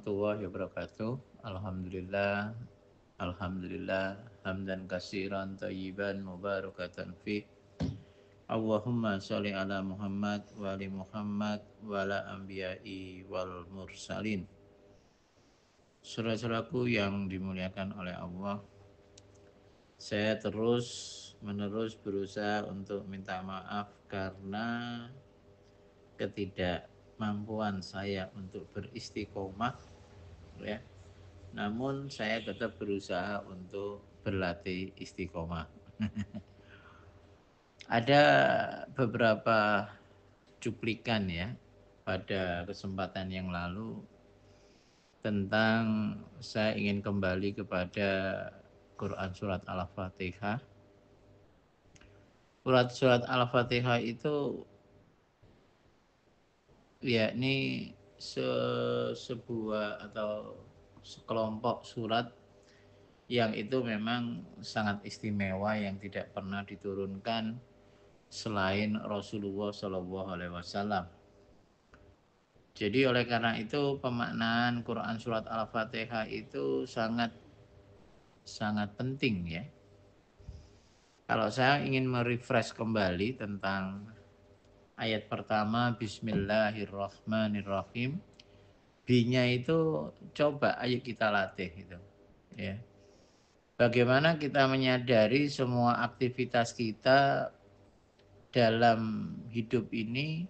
warahmatullahi wabarakatuh. Alhamdulillah, alhamdulillah, hamdan katsiran thayyiban mubarakatan fi. Allahumma sholli ala Muhammad wa ali Muhammad wa ala anbiya'i wal mursalin. Saudara-saudaraku yang dimuliakan oleh Allah, saya terus menerus berusaha untuk minta maaf karena ketidakmampuan saya untuk beristiqomah, ya. Namun saya tetap berusaha untuk berlatih istiqomah. Ada beberapa cuplikan ya pada kesempatan yang lalu tentang saya ingin kembali kepada Quran surat Al-Fatihah. Surat Al-Fatihah itu yakni sebuah atau sekelompok surat yang itu memang sangat istimewa yang tidak pernah diturunkan selain Rasulullah Shallallahu Alaihi Wasallam. Jadi oleh karena itu pemaknaan Quran surat Al-Fatihah itu sangat penting ya. Kalau saya ingin merefresh kembali tentang ayat pertama Bismillahirrahmanirrahim, B-nya itu coba ayo kita latih itu ya. Bagaimana kita menyadari semua aktivitas kita dalam hidup ini,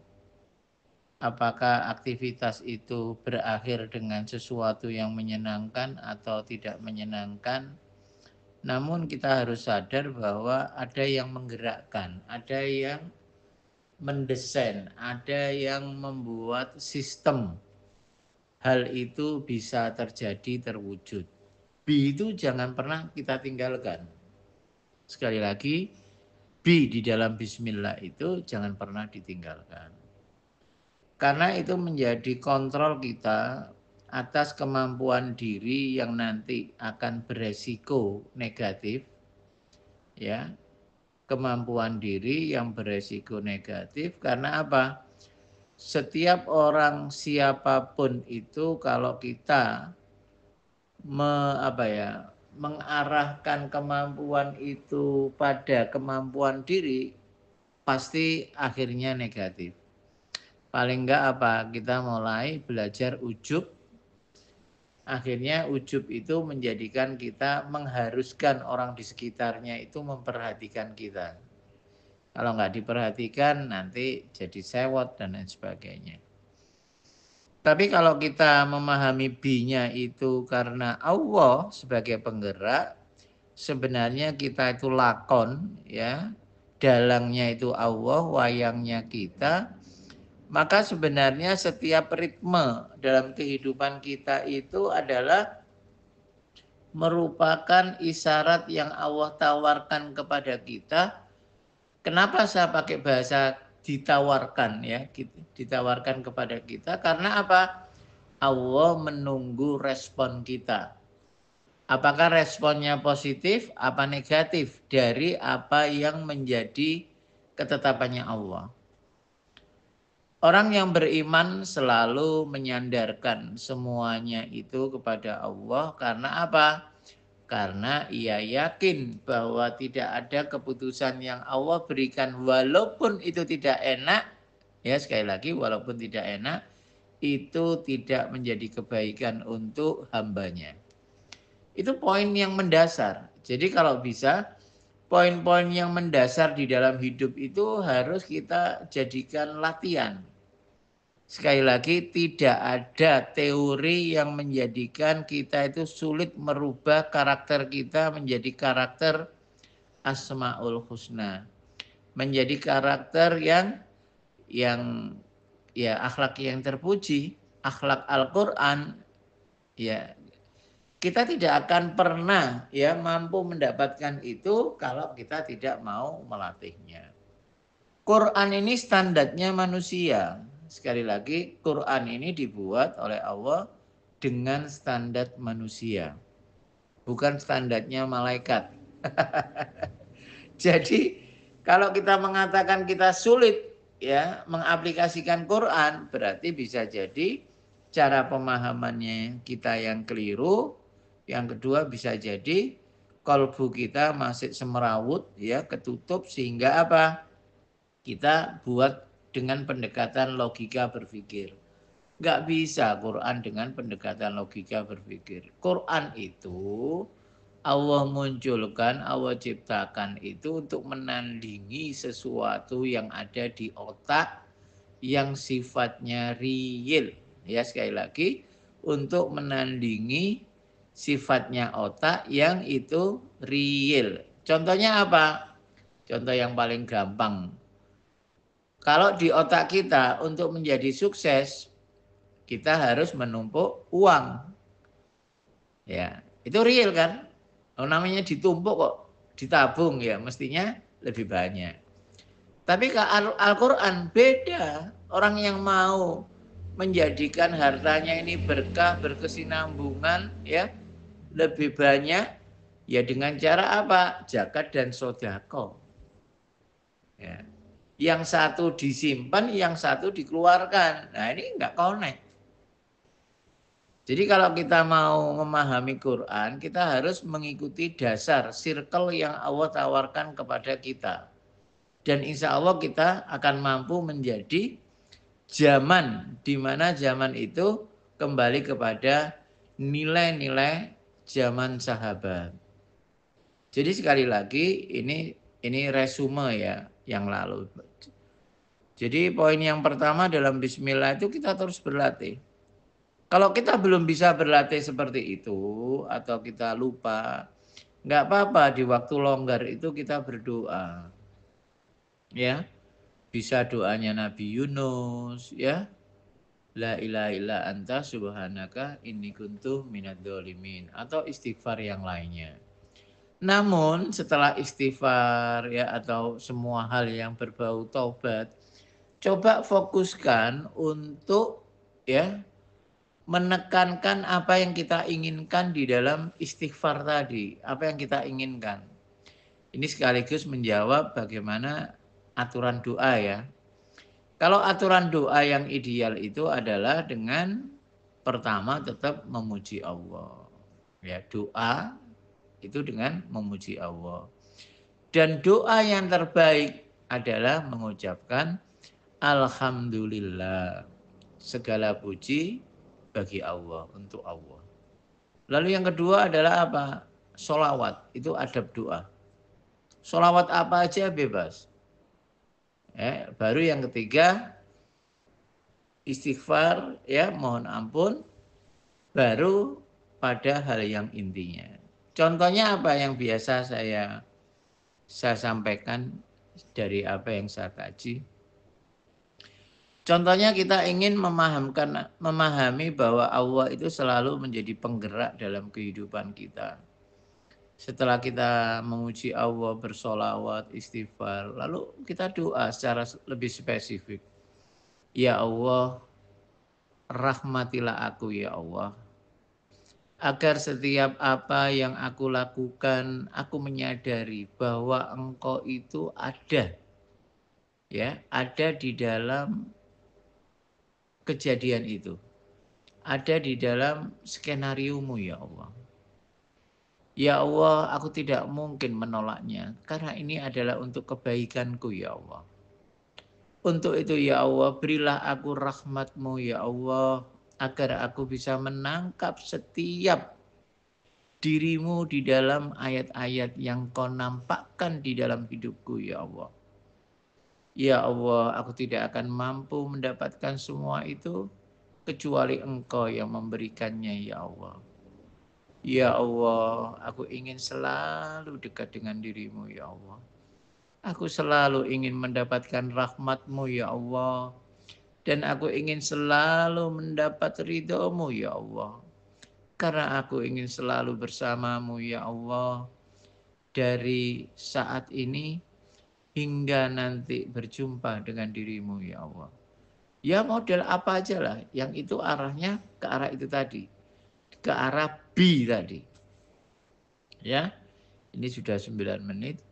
apakah aktivitas itu berakhir dengan sesuatu yang menyenangkan atau tidak menyenangkan. Namun kita harus sadar bahwa ada yang menggerakkan, ada yang mendesain, ada yang membuat sistem hal itu bisa terjadi, terwujud. B itu jangan pernah kita tinggalkan. Sekali lagi, B di dalam bismillah itu jangan pernah ditinggalkan. Karena itu menjadi kontrol kita atas kemampuan diri yang nanti akan beresiko negatif, ya, kemampuan diri yang beresiko negatif. Karena apa? Setiap orang siapapun itu kalau kita mengarahkan kemampuan itu pada kemampuan diri, pasti akhirnya negatif. Paling enggak kita mulai belajar ujub. Akhirnya ujub itu menjadikan kita mengharuskan orang di sekitarnya itu memperhatikan kita. Kalau enggak diperhatikan nanti jadi sewot dan lain sebagainya. Tapi kalau kita memahami B-nya itu karena Allah sebagai penggerak, sebenarnya kita itu lakon ya. Dalangnya itu Allah, wayangnya kita. Maka sebenarnya setiap ritme dalam kehidupan kita itu adalah merupakan isyarat yang Allah tawarkan kepada kita. Kenapa saya pakai bahasa ditawarkan ya, ditawarkan kepada kita? Karena apa? Allah menunggu respon kita. Apakah responnya positif, apa negatif dari apa yang menjadi ketetapannya Allah? Orang yang beriman selalu menyandarkan semuanya itu kepada Allah. Karena apa? Karena ia yakin bahwa tidak ada keputusan yang Allah berikan walaupun itu tidak enak. Ya, sekali lagi walaupun tidak enak, itu tidak menjadi kebaikan untuk hambanya. Itu poin yang mendasar. Jadi kalau bisa poin-poin yang mendasar di dalam hidup itu harus kita jadikan latihan. Sekali lagi, tidak ada teori yang menjadikan kita itu sulit merubah karakter kita menjadi karakter Asmaul Husna. Menjadi karakter yang ya akhlak yang terpuji, akhlak Al-Qur'an. Ya, kita tidak akan pernah ya mampu mendapatkan itu kalau kita tidak mau melatihnya. Quran ini standarnya manusia. Sekali lagi, Quran ini dibuat oleh Allah dengan standar manusia. Bukan standarnya malaikat. Jadi, kalau kita mengatakan kita sulit ya mengaplikasikan Quran, berarti bisa jadi cara pemahamannya kita yang keliru. Yang kedua bisa jadi kalbu kita masih semerawut ya, ketutup, sehingga apa? Kita buat dengan pendekatan logika berpikir. Nggak bisa Quran dengan pendekatan logika berpikir. Quran itu Allah munculkan, Allah ciptakan itu untuk menandingi sesuatu yang ada di otak yang sifatnya real. Ya, sekali lagi, untuk menandingi sifatnya otak yang itu real. Contohnya apa? Contoh yang paling gampang. Kalau di otak kita untuk menjadi sukses, kita harus menumpuk uang. Ya, itu real kan? Oh, namanya ditumpuk kok, ditabung ya, mestinya lebih banyak. Tapi Al-Quran beda. Orang yang mau menjadikan hartanya ini berkah, berkesinambungan, ya lebih banyak, ya dengan cara apa? Zakat dan sodako. Ya. Yang satu disimpan, yang satu dikeluarkan. Nah ini enggak connect. Jadi kalau kita mau memahami Quran, kita harus mengikuti dasar, circle yang Allah tawarkan kepada kita. Dan insya Allah kita akan mampu menjadi zaman, di mana zaman itu kembali kepada nilai-nilai zaman sahabat. Jadi sekali lagi ini resume ya yang lalu. Jadi poin yang pertama dalam bismillah itu kita terus berlatih. Kalau kita belum bisa berlatih seperti itu atau kita lupa, nggak apa-apa, di waktu longgar itu kita berdoa. Ya, bisa doanya Nabi Yunus, ya. La ilaha illa anta subhanaka inni kuntu minadz dzalimin, atau istighfar yang lainnya. Namun setelah istighfar ya atau semua hal yang berbau taubat, coba fokuskan untuk ya menekankan apa yang kita inginkan di dalam istighfar tadi, apa yang kita inginkan. Ini sekaligus menjawab bagaimana aturan doa ya. Kalau aturan doa yang ideal itu adalah dengan pertama tetap memuji Allah. Ya, doa itu dengan memuji Allah. Dan doa yang terbaik adalah mengucapkan alhamdulillah. Segala puji bagi Allah, untuk Allah. Lalu yang kedua adalah apa? Sholawat, itu adab doa. Sholawat apa aja bebas. Baru yang ketiga, istighfar, ya mohon ampun, baru pada hal yang intinya. Contohnya apa yang biasa saya sampaikan dari apa yang saya kaji. Contohnya kita ingin memahami bahwa Allah itu selalu menjadi penggerak dalam kehidupan kita. Setelah kita memuji Allah, bersolawat, istighfar, lalu kita doa secara lebih spesifik. Ya Allah, rahmatilah aku ya Allah. Agar setiap apa yang aku lakukan, aku menyadari bahwa Engkau itu ada. Ya, ada di dalam kejadian itu. Ada di dalam skenariomu ya Allah. Ya Allah, aku tidak mungkin menolaknya karena ini adalah untuk kebaikanku ya Allah. Untuk itu ya Allah, berilah aku rahmat-Mu ya Allah, agar aku bisa menangkap setiap dirimu di dalam ayat-ayat yang Kau nampakkan di dalam hidupku ya Allah. Ya Allah, aku tidak akan mampu mendapatkan semua itu kecuali Engkau yang memberikannya ya Allah. Ya Allah, aku ingin selalu dekat dengan dirimu ya Allah. Aku selalu ingin mendapatkan rahmat-Mu ya Allah. Dan aku ingin selalu mendapat ridho-Mu ya Allah. Karena aku ingin selalu bersamamu ya Allah. Dari saat ini hingga nanti berjumpa dengan dirimu ya Allah. Ya model apa aja lah, yang itu arahnya ke arah itu tadi. Ke arah B tadi. Ya, ini sudah 9 menit.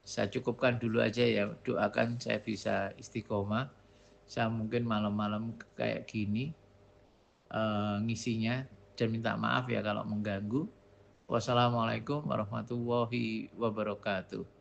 Saya cukupkan dulu aja ya. Doakan saya bisa istiqomah. Saya mungkin malam-malam kayak gini ngisinya, dan minta maaf ya kalau mengganggu. Wassalamualaikum warahmatullahi wabarakatuh.